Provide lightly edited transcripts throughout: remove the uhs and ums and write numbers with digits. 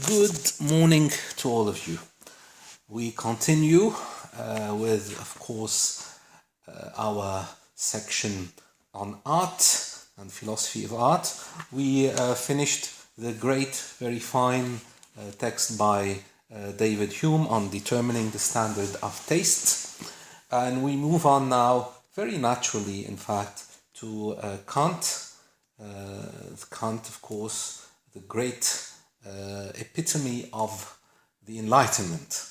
Good morning to all of you. We continue with, of course, our section on art and philosophy of art. We finished the great, very fine text by David Hume on determining the standard of taste. And we move on now, very naturally, in fact, to Kant. Kant, of course, the great epitome of the Enlightenment.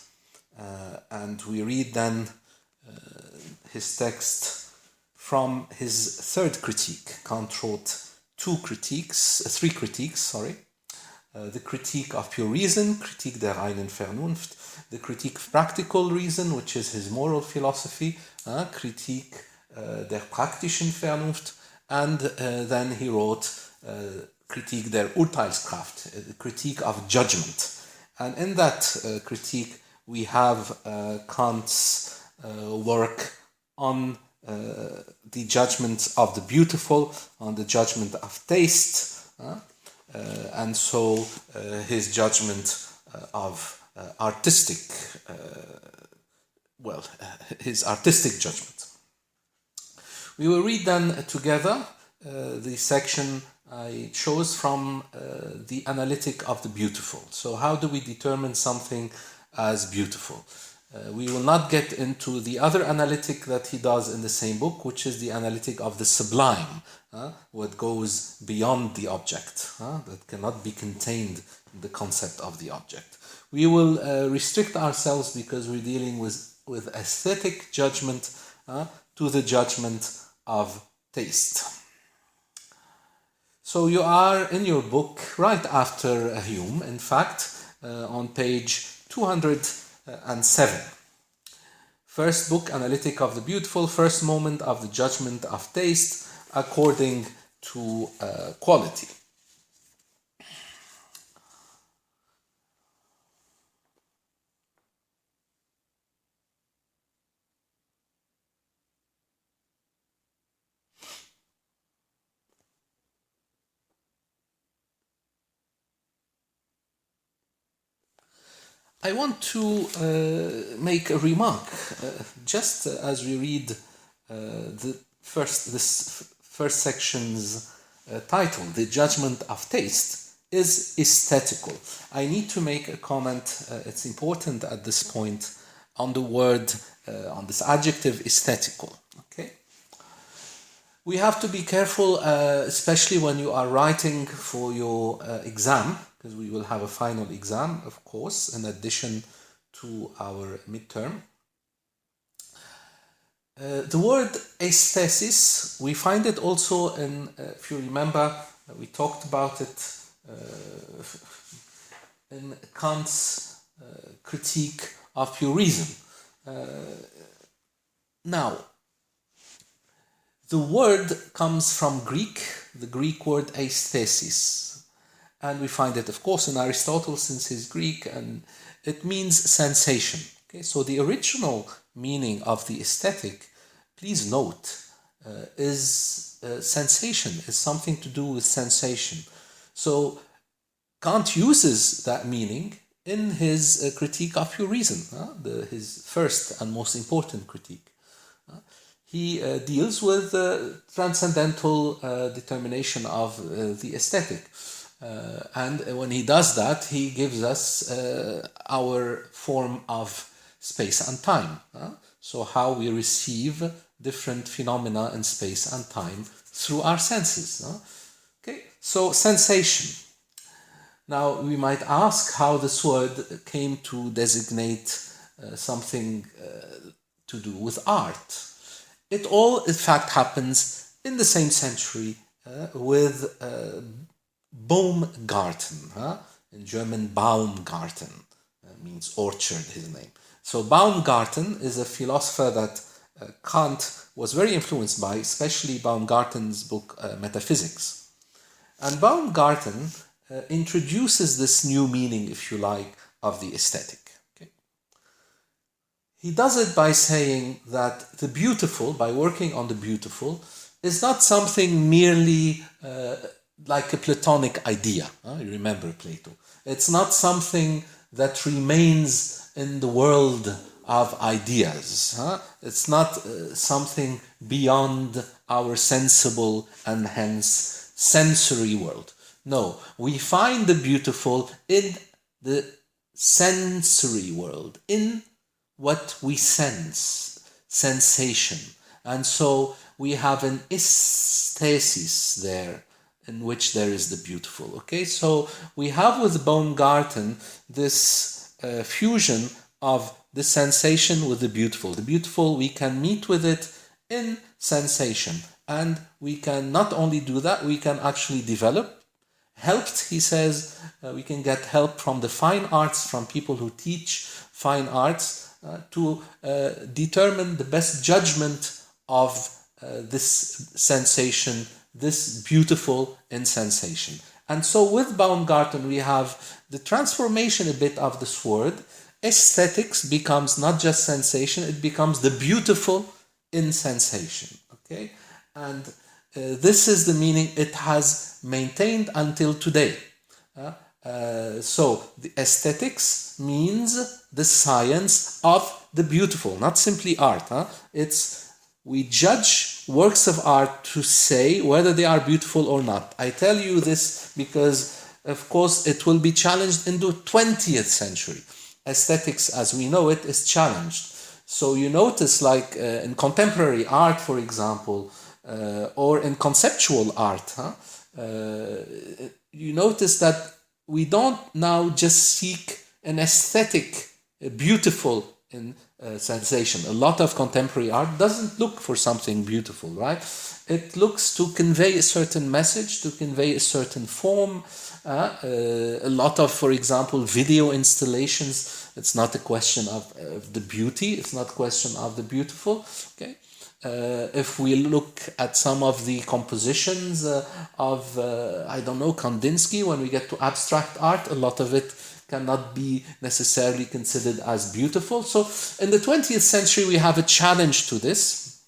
And we read then his text from his third critique. Kant wrote three critiques. The critique of pure reason, Kritik der reinen Vernunft, the critique of practical reason, which is his moral philosophy, Kritik der praktischen Vernunft, and then he wrote Kritik der Urteilskraft, the critique of judgment. And in that critique, we have Kant's work on the judgment of the beautiful, on the judgment of taste, and so his judgment of his artistic judgment. We will read then together the section I chose from the analytic of the beautiful. So how do we determine something as beautiful? We will not get into the other analytic that he does in the same book, which is the analytic of the sublime, what goes beyond the object, that cannot be contained in the concept of the object. We will restrict ourselves, because we're dealing with aesthetic judgment, to the judgment of taste. So you are in your book right after Hume, in fact, on page 207. First book, Analytic of the Beautiful, first moment of the judgment of taste according to quality. I want to make a remark, just as we read this first section's title, The Judgment of Taste, is aesthetical. I need to make a comment, it's important at this point, on the word, on this adjective aesthetical. Okay? We have to be careful, especially when you are writing for your exam, because we will have a final exam, of course, in addition to our midterm. The word aesthesis, we find it also in, if you remember, we talked about it in Kant's critique of pure reason. Now, the word comes from Greek, the Greek word aesthesis. And we find it, of course, in Aristotle, since he's Greek, and it means sensation. Okay, so the original meaning of the aesthetic, please note, is sensation, is something to do with sensation. So Kant uses that meaning in his critique of pure reason, his first and most important critique. He deals with transcendental determination of the aesthetic. And when he does that, he gives us our form of space and time. So how we receive different phenomena in space and time through our senses. Okay, so sensation. Now we might ask how this word came to designate something to do with art. It all, in fact, happens in the same century with Baumgarten, in German Baumgarten, means orchard, his name. So Baumgarten is a philosopher that Kant was very influenced by, especially Baumgarten's book Metaphysics. And Baumgarten introduces this new meaning, if you like, of the aesthetic. Okay? He does it by saying that the beautiful, by working on the beautiful, is not something merely like a Platonic idea. You remember Plato. It's not something that remains in the world of ideas. It's not something beyond our sensible and hence sensory world. No, we find the beautiful in the sensory world, in what we sense, sensation. And so we have an aesthesis there in which there is the beautiful. Okay, so we have with Baumgarten this fusion of the sensation with the beautiful. The beautiful, we can meet with it in sensation. And we can not only do that, we can actually develop. Helped, he says, we can get help from the fine arts, from people who teach fine arts, to determine the best judgment of this sensation, this beautiful in sensation. And so with Baumgarten, we have the transformation a bit of this word. Aesthetics becomes not just sensation, it becomes the beautiful in sensation. Okay? And this is the meaning it has maintained until today. So the aesthetics means the science of the beautiful, not simply art. It's we judge works of art to say whether they are beautiful or not. I tell you this because, of course, it will be challenged in the 20th century. Aesthetics, as we know it, is challenged. So you notice, like in contemporary art, for example, or in conceptual art, you notice that we don't now just seek an aesthetic, beautiful in sensation. A lot of contemporary art doesn't look for something beautiful, right? It looks to convey a certain message, to convey a certain form. A lot of, for example, video installations, it's not a question of the beauty, it's not a question of the beautiful, okay? If we look at some of the compositions of, I don't know, Kandinsky, when we get to abstract art, a lot of it cannot be necessarily considered as beautiful. So in the 20th century, we have a challenge to this,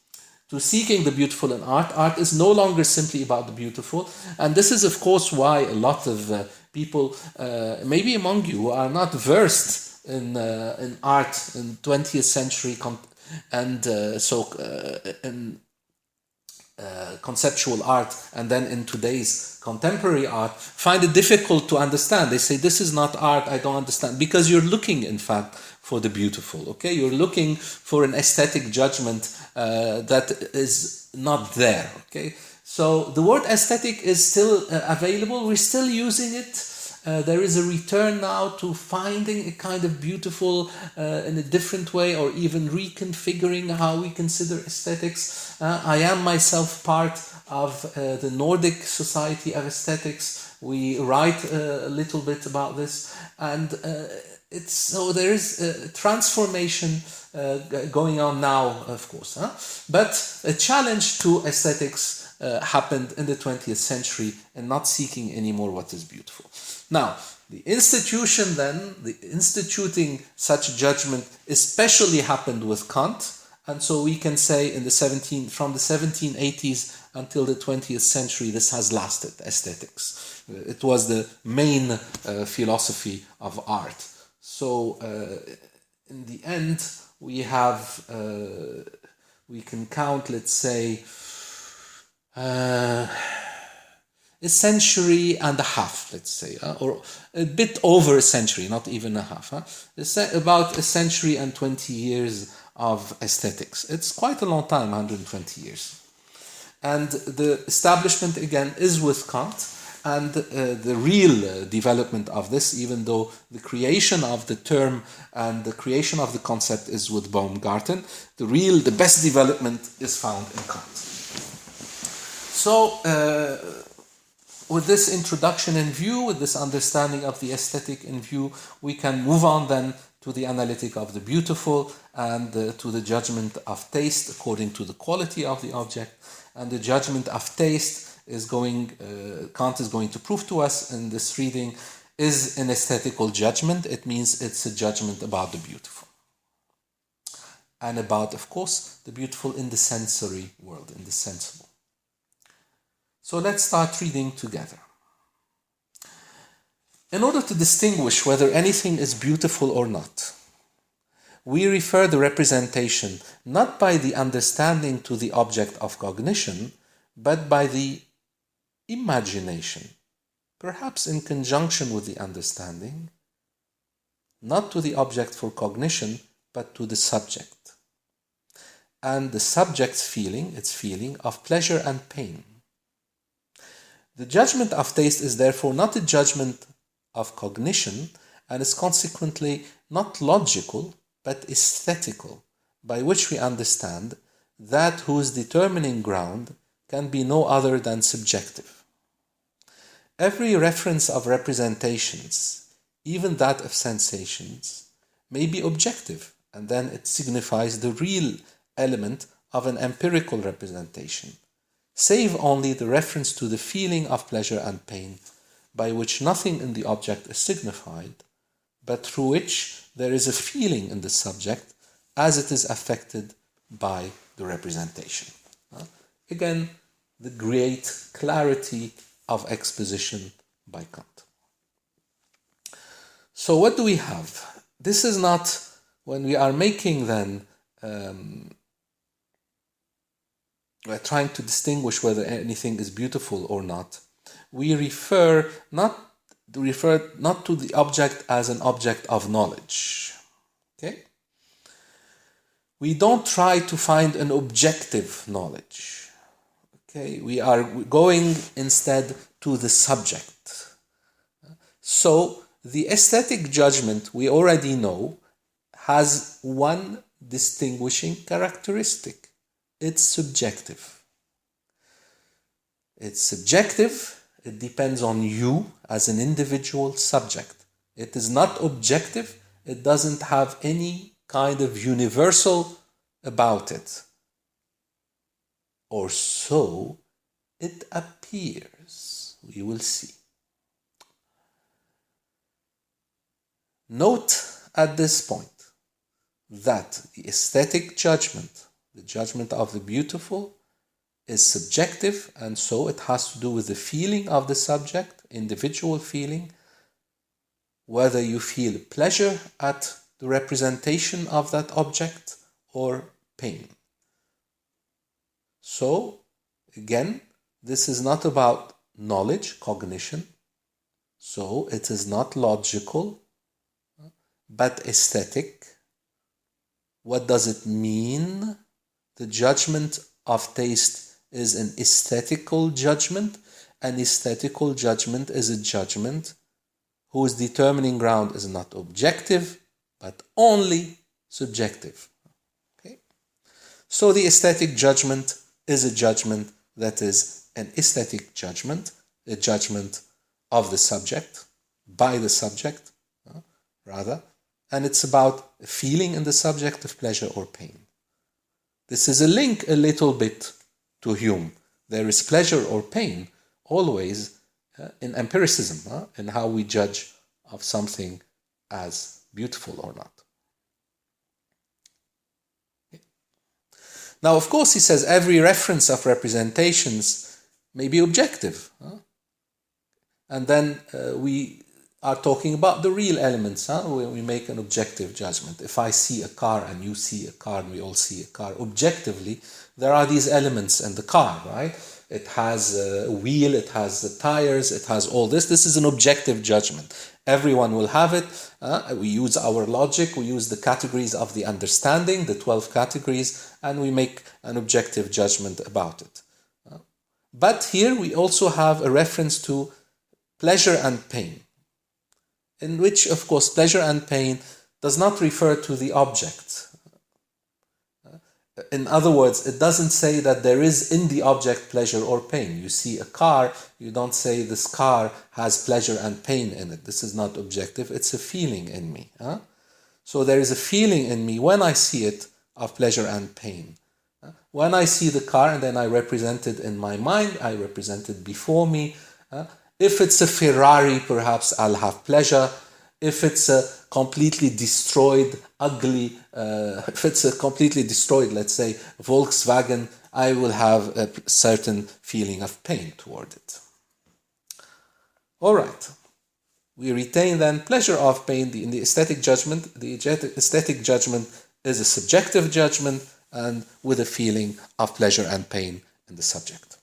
to seeking the beautiful in art. Art is no longer simply about the beautiful. And this is, of course, why a lot of people, maybe among you, who are not versed in art in 20th century conceptual art, and then in today's contemporary art, find it difficult to understand. They say, this is not art, I don't understand. Because you're looking, in fact, for the beautiful, okay? You're looking for an aesthetic judgment that is not there, okay? So the word aesthetic is still available. We're still using it. There is a return now to finding a kind of beautiful in a different way, or even reconfiguring how we consider aesthetics. I am myself part of the Nordic Society of Aesthetics. We write a little bit about this, and so there is a transformation going on now, of course. But a challenge to aesthetics happened in the 20th century, and not seeking anymore what is beautiful. Now, the institution then, the instituting such judgment especially happened with Kant, and so we can say from the 1780s until the 20th century, this has lasted, aesthetics. It was the main philosophy of art. So in the end, we have, we can count, let's say, a century and a half, let's say, or a bit over a century, not even a half. About a century and 20 years of aesthetics. It's quite a long time, 120 years. And the establishment, again, is with Kant, and the real development of this, even though the creation of the term and the creation of the concept is with Baumgarten, the best development is found in Kant. So, with this introduction in view, with this understanding of the aesthetic in view, we can move on then to the analytic of the beautiful and to the judgment of taste according to the quality of the object. And the judgment of taste is Kant is going to prove to us in this reading, is an aesthetical judgment. It means it's a judgment about the beautiful. And about, of course, the beautiful in the sensory world, in the sensible. So let's start reading together. In order to distinguish whether anything is beautiful or not, we refer the representation not by the understanding to the object of cognition, but by the imagination, perhaps in conjunction with the understanding, not to the object for cognition, but to the subject. And the subject's feeling, its feeling of pleasure and pain. The judgment of taste is therefore not a judgment of cognition, and is consequently not logical, but aesthetical, by which we understand that whose determining ground can be no other than subjective. Every reference of representations, even that of sensations, may be objective, and then it signifies the real element of an empirical representation, save only the reference to the feeling of pleasure and pain, by which nothing in the object is signified, but through which there is a feeling in the subject as it is affected by the representation. Again, the great clarity of exposition by Kant. So what do we have? This is not, when we are making then, we're trying to distinguish whether anything is beautiful or not. We refer not to the object as an object of knowledge. Okay? We don't try to find an objective knowledge. Okay? We are going instead to the subject. So the aesthetic judgment, we already know, has one distinguishing characteristic. It's subjective. It's subjective. It depends on you as an individual subject. It is not objective. It doesn't have any kind of universal about it. Or so it appears. We will see. Note at this point that the aesthetic judgment, the judgment of the beautiful, is subjective, and so it has to do with the feeling of the subject, individual feeling, whether you feel pleasure at the representation of that object or pain. So, again, this is not about knowledge, cognition, so it is not logical, but aesthetic. What does it mean? The judgment of taste is an aesthetical judgment. An aesthetical judgment is a judgment whose determining ground is not objective, but only subjective. Okay? So the aesthetic judgment is a judgment that is an aesthetic judgment, a judgment of the subject, by the subject, rather, and it's about a feeling in the subject of pleasure or pain. This is a link a little bit to Hume. There is pleasure or pain always in empiricism, in how we judge of something as beautiful or not. Okay. Now, of course, he says every reference of representations may be objective. And then we are talking about the real elements, when we make an objective judgment. If I see a car and you see a car and we all see a car, objectively, there are these elements in the car, right? It has a wheel, it has the tires, it has all this. This is an objective judgment. Everyone will have it. We use our logic, we use the categories of the understanding, the 12 categories, and we make an objective judgment about it. But here we also have a reference to pleasure and pain, in which, of course, pleasure and pain does not refer to the object. In other words, it doesn't say that there is in the object pleasure or pain. You see a car, you don't say this car has pleasure and pain in it. This is not objective, it's a feeling in me. So there is a feeling in me when I see it of pleasure and pain. When I see the car and then I represent it in my mind, I represent it before me. If it's a Ferrari, perhaps I'll have pleasure. If it's a completely destroyed, ugly, if it's a completely destroyed, let's say, Volkswagen, I will have a certain feeling of pain toward it. All right. We retain then pleasure of pain in the aesthetic judgment. The aesthetic judgment is a subjective judgment and with a feeling of pleasure and pain in the subject.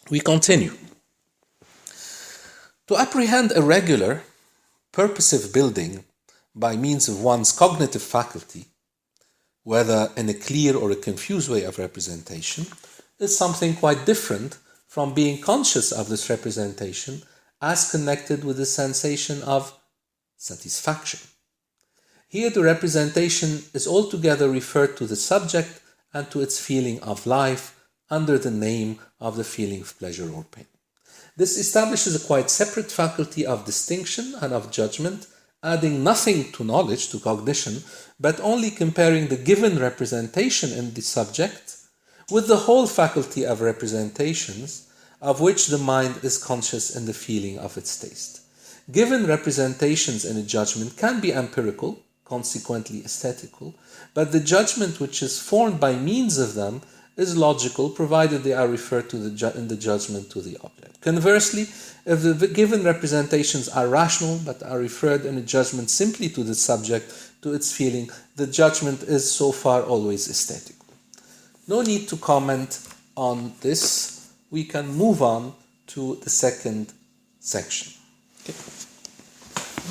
We continue. To apprehend a regular, purposive building by means of one's cognitive faculty, whether in a clear or a confused way of representation, is something quite different from being conscious of this representation as connected with the sensation of satisfaction. Here the representation is altogether referred to the subject and to its feeling of life under the name of the feeling of pleasure or pain. This establishes a quite separate faculty of distinction and of judgment, adding nothing to knowledge, to cognition, but only comparing the given representation in the subject with the whole faculty of representations of which the mind is conscious in the feeling of its taste. Given representations in a judgment can be empirical, consequently aesthetical, but the judgment which is formed by means of them is logical, provided they are referred to in the judgment to the object. Conversely, if the given representations are rational but are referred in a judgment simply to the subject, to its feeling, the judgment is so far always aesthetical. No need to comment on this. We can move on to the second section. Okay.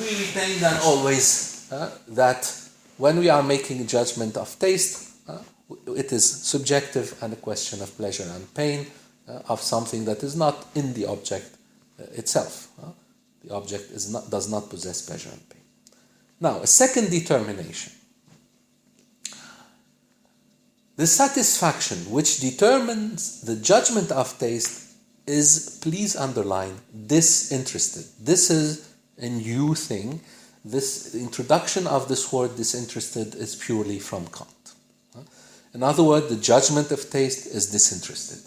We retain then always that when we are making a judgment of taste, it is subjective and a question of pleasure and pain of something that is not in the object itself. The object does not possess pleasure and pain. Now, a second determination. The satisfaction which determines the judgment of taste is, please underline, disinterested. This is a new thing. This introduction of this word disinterested is purely from Kant. In other words, the judgment of taste is disinterested.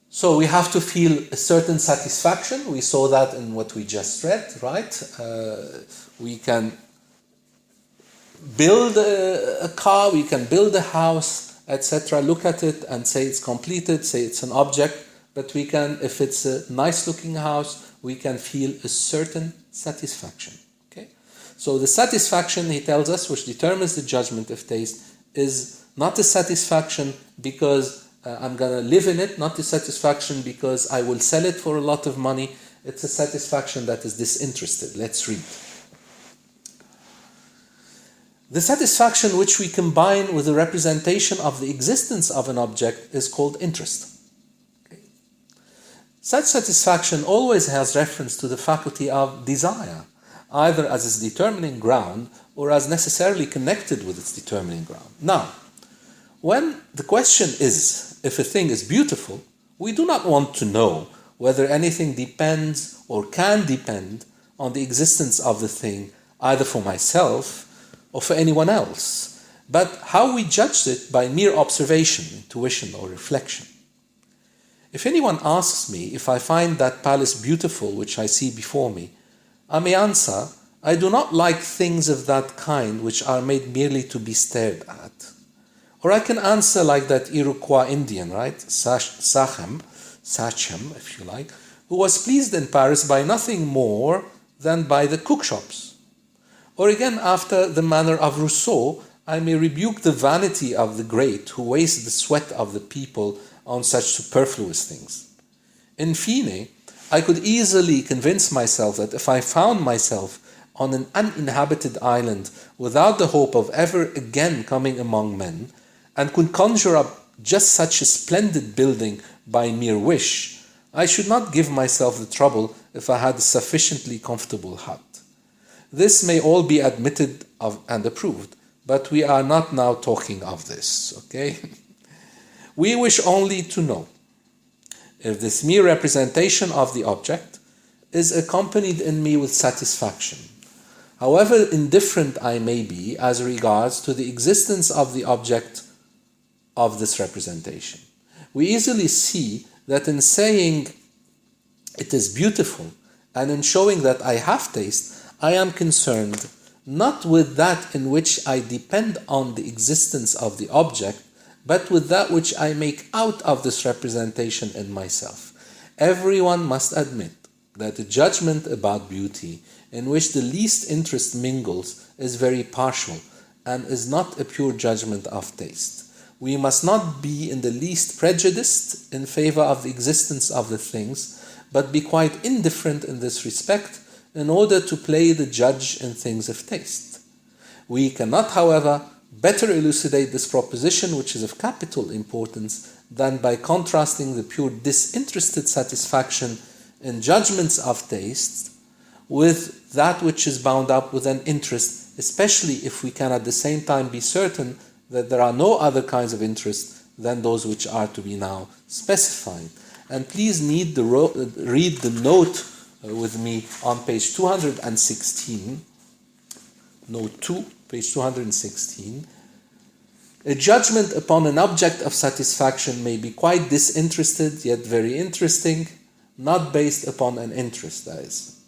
So we have to feel a certain satisfaction. We saw that in what we just read, right? We can build a car, we can build a house, etc. Look at it and say it's completed, say it's an object. But we can, if it's a nice looking house, we can feel a certain satisfaction. Okay? So the satisfaction, he tells us, which determines the judgment of taste, is not a satisfaction because I'm going to live in it, not a satisfaction because I will sell it for a lot of money. It's a satisfaction that is disinterested. Let's read. The satisfaction which we combine with the representation of the existence of an object is called interest. Okay. Such satisfaction always has reference to the faculty of desire, either as its determining ground or as necessarily connected with its determining ground. Now, when the question is if a thing is beautiful, we do not want to know whether anything depends or can depend on the existence of the thing, either for myself or for anyone else, but how we judge it by mere observation, intuition, or reflection. If anyone asks me if I find that palace beautiful which I see before me, I may answer, I do not like things of that kind which are made merely to be stared at. Or I can answer like that Iroquois Indian, right? Sachem, if you like, who was pleased in Paris by nothing more than by the cookshops. Or again, after the manner of Rousseau, I may rebuke the vanity of the great who waste the sweat of the people on such superfluous things. In fine, I could easily convince myself that if I found myself on an uninhabited island without the hope of ever again coming among men, and could conjure up just such a splendid building by mere wish, I should not give myself the trouble if I had a sufficiently comfortable hut. This may all be admitted of and approved, but we are not now talking of this, okay? We wish only to know if this mere representation of the object is accompanied in me with satisfaction, however indifferent I may be as regards to the existence of the object of this representation. We easily see that in saying it is beautiful and in showing that I have taste, I am concerned not with that in which I depend on the existence of the object, but with that which I make out of this representation in myself. Everyone must admit that a judgment about beauty in which the least interest mingles is very partial and is not a pure judgment of taste. We must not be in the least prejudiced in favor of the existence of the things, but be quite indifferent in this respect in order to play the judge in things of taste. We cannot, however, better elucidate this proposition, which is of capital importance, than by contrasting the pure disinterested satisfaction in judgments of taste with that which is bound up with an interest, especially if we can at the same time be certain that there are no other kinds of interest than those which are to be now specified. And please read the note with me on page 216, note 2, page 216. A judgment upon an object of satisfaction may be quite disinterested, yet very interesting, not based upon an interest, that is.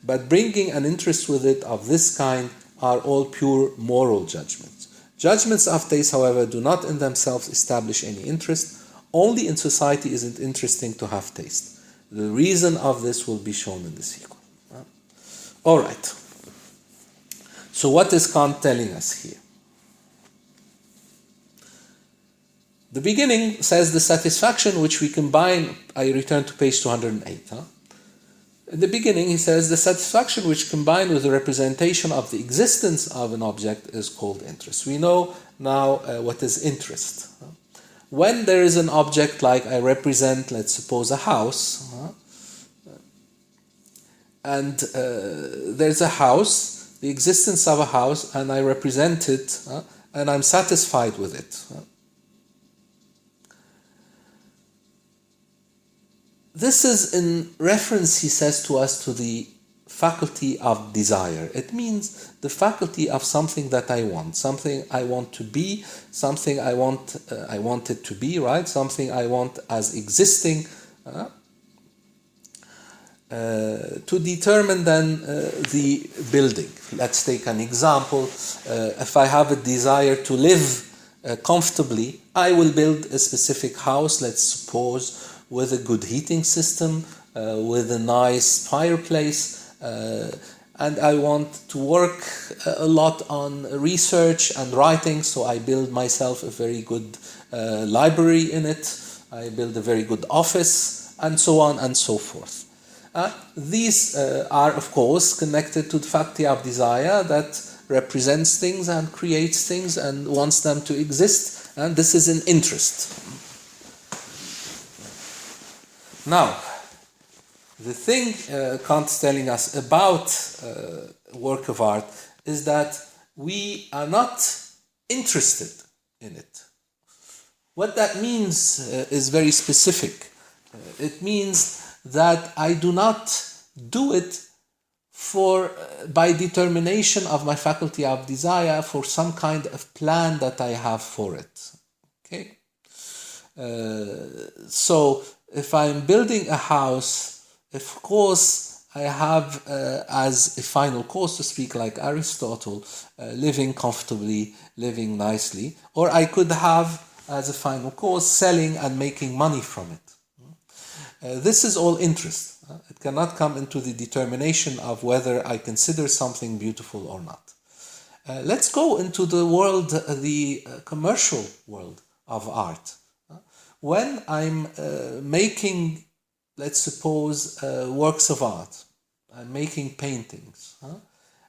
But bringing an interest with it of this kind are all pure moral judgments. Judgments of taste, however, do not in themselves establish any interest. Only in society is it interesting to have taste. The reason of this will be shown in the sequel. All right. So what is Kant telling us here? The beginning says the satisfaction which we combine. I return to page 208. In the beginning, he says the satisfaction which combined with the representation of the existence of an object is called interest. We know now what is interest. When there is an object like I represent, let's suppose, a house, and there's a house, the existence of a house, and I represent it, and I'm satisfied with it. This is in reference, he says to us, to the faculty of desire. It means the faculty of something that I want, something I want to be, something I want it to be, right? Something I want as existing, to determine then the building. Let's take an example. If I have a desire to live comfortably, I will build a specific house, let's suppose, with a good heating system, with a nice fireplace, and I want to work a lot on research and writing, so I build myself a very good library in it, I build a very good office, and so on and so forth. These are, of course, connected to the faculty of desire that represents things and creates things and wants them to exist, and this is an interest. Now, the thing Kant's telling us about work of art is that we are not interested in it. What that means is very specific. It means that I do not do it by determination of my faculty of desire for some kind of plan that I have for it. Okay? So, if I'm building a house, of course, I have as a final cause, to speak like Aristotle, living comfortably, living nicely, or I could have as a final cause selling and making money from it. This is all interest. It cannot come into the determination of whether I consider something beautiful or not. Let's go into the world, the commercial world of art. When I'm making, let's suppose, works of art, I'm making paintings,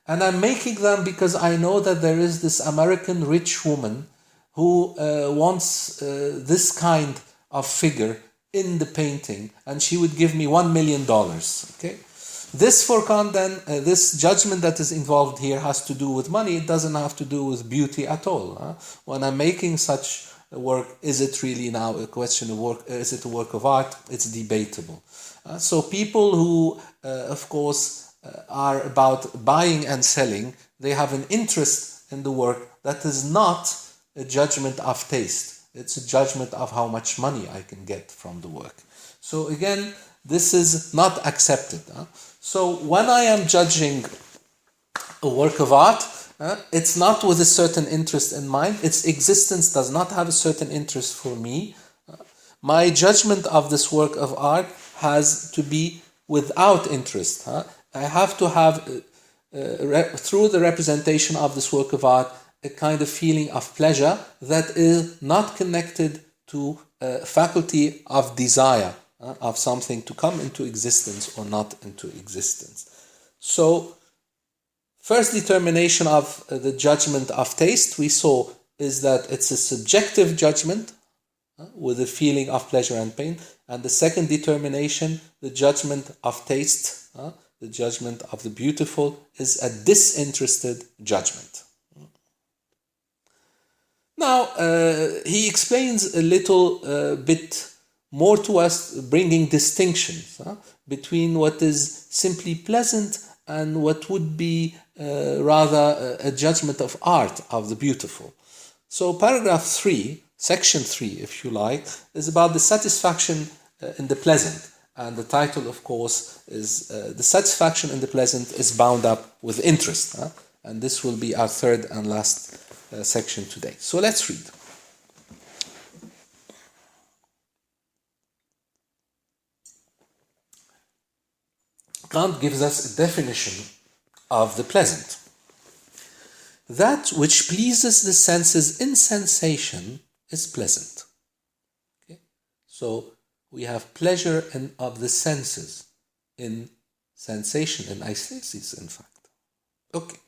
and I'm making them because I know that there is this American rich woman who wants this kind of figure in the painting, and she would give me $1 million. Okay, this for Kant then, this judgment that is involved here has to do with money. It doesn't have to do with beauty at all. When I'm making such work, is it really now a question of work? Is it a work of art? It's debatable. So people who, of course, are about buying and selling, they have an interest in the work that is not a judgment of taste. It's a judgment of how much money I can get from the work. So again, this is not accepted. So when I am judging a work of art, It's not with a certain interest in mind. Its existence does not have a certain interest for me. My judgment of this work of art has to be without interest. I have to have, through the representation of this work of art, a kind of feeling of pleasure that is not connected to a faculty of desire, of something to come into existence or not into existence. So, first determination of the judgment of taste we saw is that it's a subjective judgment with a feeling of pleasure and pain. And the second determination, the judgment of taste, the judgment of the beautiful, is a disinterested judgment. Now, he explains a little bit more to us, bringing distinctions between what is simply pleasant and what would be rather a judgment of art, of the beautiful. So paragraph 3, section 3, if you like, is about the satisfaction in the pleasant. And the title, of course, is The Satisfaction in the Pleasant is Bound Up with Interest. And this will be our third and last section today. So let's read. Kant gives us a definition of the pleasant. That which pleases the senses in sensation is pleasant. Okay? So we have pleasure of the senses in sensation, in aesthesis, in fact. Okay.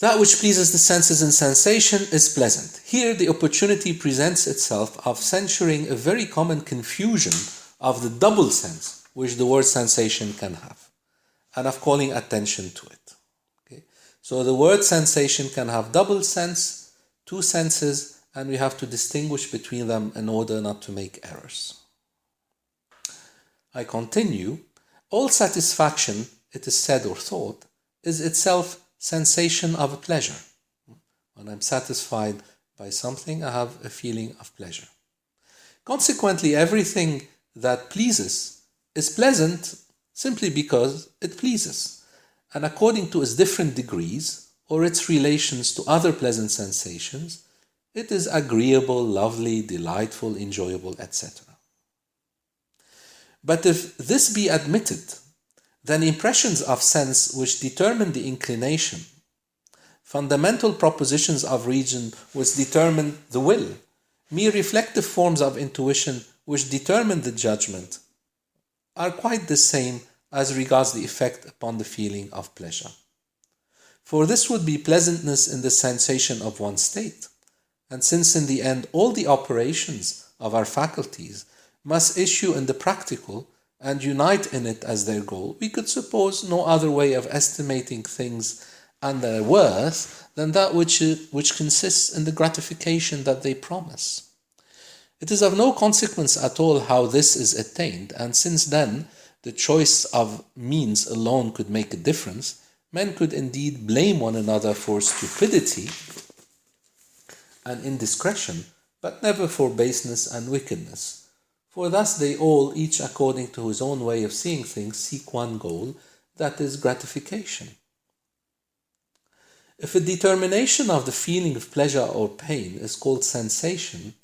That which pleases the senses in sensation is pleasant. Here the opportunity presents itself of censuring a very common confusion of the double sense which the word sensation can have, and of calling attention to it. Okay? So the word sensation can have double sense, two senses, and we have to distinguish between them in order not to make errors. I continue. All satisfaction, it is said or thought, is itself sensation of pleasure. When I'm satisfied by something, I have a feeling of pleasure. Consequently, everything that pleases is pleasant simply because it pleases, and according to its different degrees or its relations to other pleasant sensations, it is agreeable, lovely, delightful, enjoyable, etc. But if this be admitted, then impressions of sense which determine the inclination, fundamental propositions of reason which determine the will, mere reflective forms of intuition which determine the judgment, are quite the same as regards the effect upon the feeling of pleasure. For this would be pleasantness in the sensation of one state, and since in the end all the operations of our faculties must issue in the practical and unite in it as their goal, we could suppose no other way of estimating things and their worth than that which consists in the gratification that they promise. It is of no consequence at all how this is attained, and since then the choice of means alone could make a difference, men could indeed blame one another for stupidity and indiscretion, but never for baseness and wickedness. For thus they all, each according to his own way of seeing things, seek one goal, that is gratification. If a determination of the feeling of pleasure or pain is called sensation,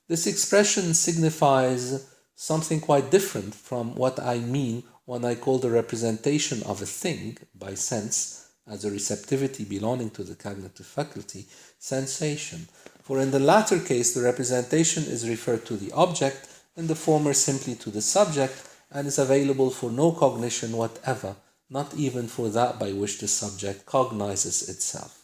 this expression signifies something quite different from what I mean when I call the representation of a thing by sense, as a receptivity belonging to the cognitive faculty, sensation. For in the latter case, the representation is referred to the object, in the former simply to the subject, and is available for no cognition whatever, not even for that by which the subject cognizes itself.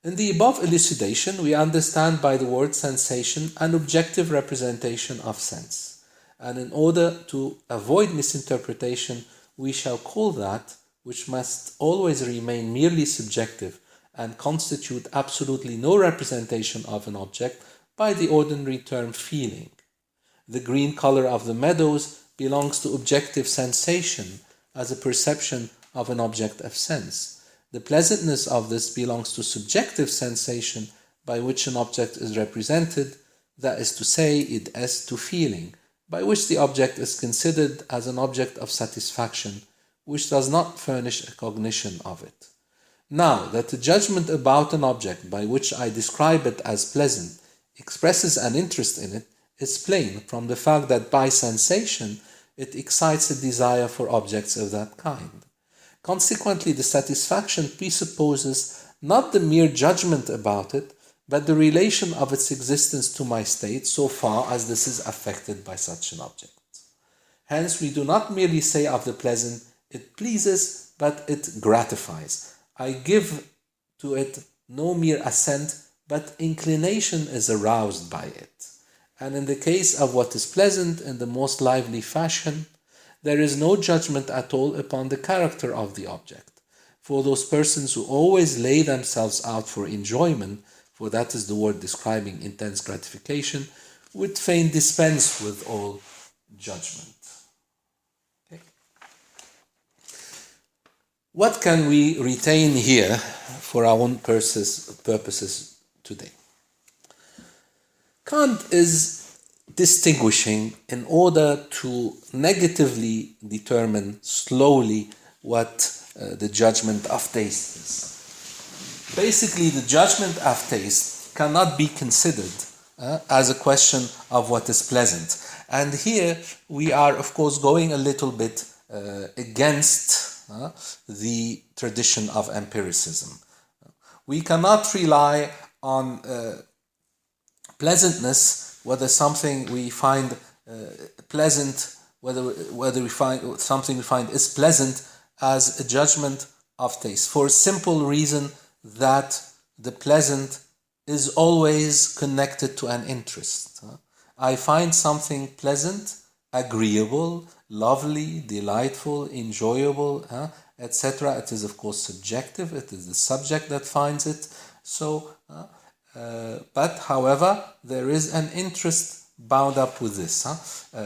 In the above elucidation, we understand by the word sensation an objective representation of sense, and in order to avoid misinterpretation, we shall call that which must always remain merely subjective and constitute absolutely no representation of an object by the ordinary term feeling. The green color of the meadows belongs to objective sensation as a perception of an object of sense. The pleasantness of this belongs to subjective sensation by which an object is represented, that is to say, it as to feeling, by which the object is considered as an object of satisfaction, which does not furnish a cognition of it. Now that the judgment about an object by which I describe it as pleasant expresses an interest in it is plain from the fact that by sensation it excites a desire for objects of that kind. Consequently, the satisfaction presupposes not the mere judgment about it, but the relation of its existence to my state so far as this is affected by such an object. Hence, we do not merely say of the pleasant, it pleases, but it gratifies. I give to it no mere assent, but inclination is aroused by it. And in the case of what is pleasant in the most lively fashion, there is no judgment at all upon the character of the object. For those persons who always lay themselves out for enjoyment, for that is the word describing intense gratification, would fain dispense with all judgment. Okay. What can we retain here for our own purposes today? Kant is distinguishing in order to negatively determine slowly what the judgment of taste is. Basically, the judgment of taste cannot be considered as a question of what is pleasant. And here we are, of course, going a little bit against the tradition of empiricism. We cannot rely on pleasantness, whether something we find pleasant, whether we find something we find is pleasant, as a judgment of taste, for a simple reason that the pleasant is always connected to an interest. I find something pleasant, agreeable, lovely, delightful, enjoyable, etc. It is, of course, subjective. It is the subject that finds it. So, but however, there is an interest bound up with this.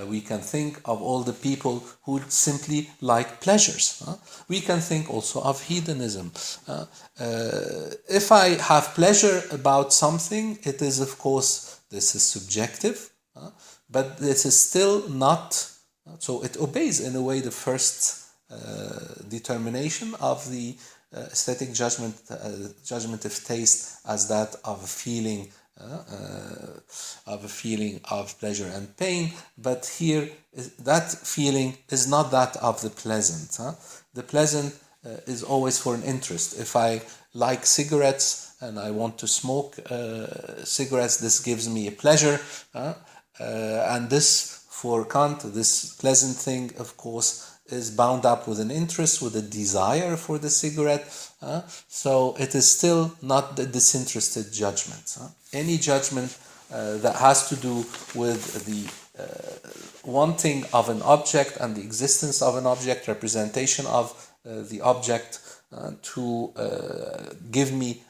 We can think of all the people who simply like pleasures. We can think also of hedonism. If I have pleasure about something, it is, of course, this is subjective, but this is still not, so it obeys in a way the first determination of the aesthetic judgment, judgment of taste as that of a feeling of pleasure and pain, but here that feeling is not that of the pleasant. The pleasant is always for an interest. If I like cigarettes and I want to smoke cigarettes, this gives me a pleasure, and this, for Kant, this pleasant thing, of course, is bound up with an interest, with a desire for the cigarette. So it is still not the disinterested judgment. Any judgment that has to do with the wanting of an object and the existence of an object, representation of the object to give me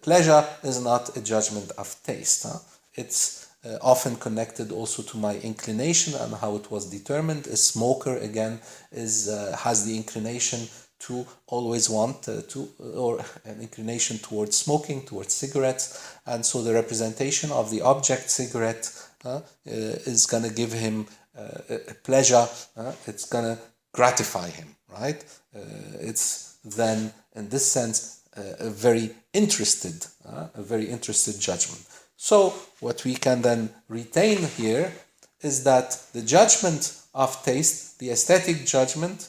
pleasure, is not a judgment of taste. It's often connected also to my inclination and how it was determined. A smoker, again, has the inclination to always want or an inclination towards smoking, towards cigarettes, and so the representation of the object cigarette is going to give him a pleasure. It's going to gratify him, right? It's then, in this sense, a very interested judgment. So what we can then retain here is that the judgment of taste, the aesthetic judgment,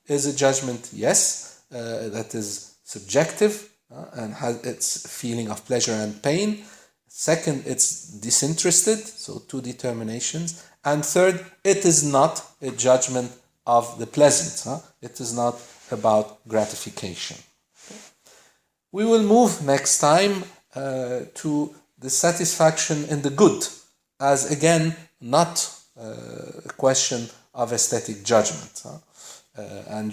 is a judgment, yes, that is subjective and has its feeling of pleasure and pain. Second, it's disinterested, so two determinations. And third, it is not a judgment of the pleasant. It is not about gratification. Okay. We will move next time to the satisfaction in the good, as again, not a question of aesthetic judgment. And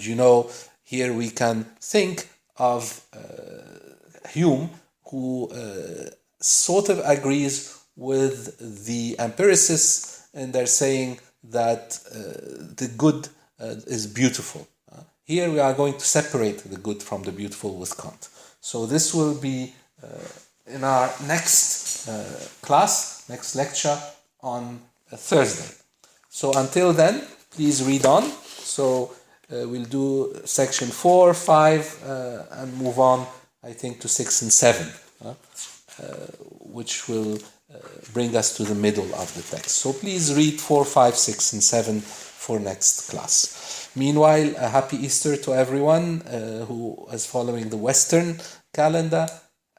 here we can think of Hume, who sort of agrees with the empiricists in their saying that the good is beautiful. Here we are going to separate the good from the beautiful with Kant. So this will be in our next class, next lecture on Thursday. So until then, please read on. So we'll do section 4, 5, and move on, I think, to 6 and 7, which will bring us to the middle of the text. So please read 4, 5, 6, and 7 for next class. Meanwhile, a happy Easter to everyone who is following the Western calendar,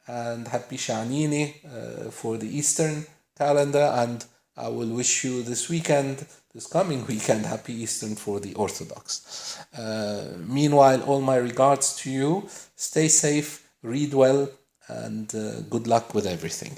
and happy Shanini for the Eastern calendar, and I will wish you this coming weekend, happy Easter for the Orthodox. Meanwhile, all my regards to you. Stay safe, read well, and good luck with everything.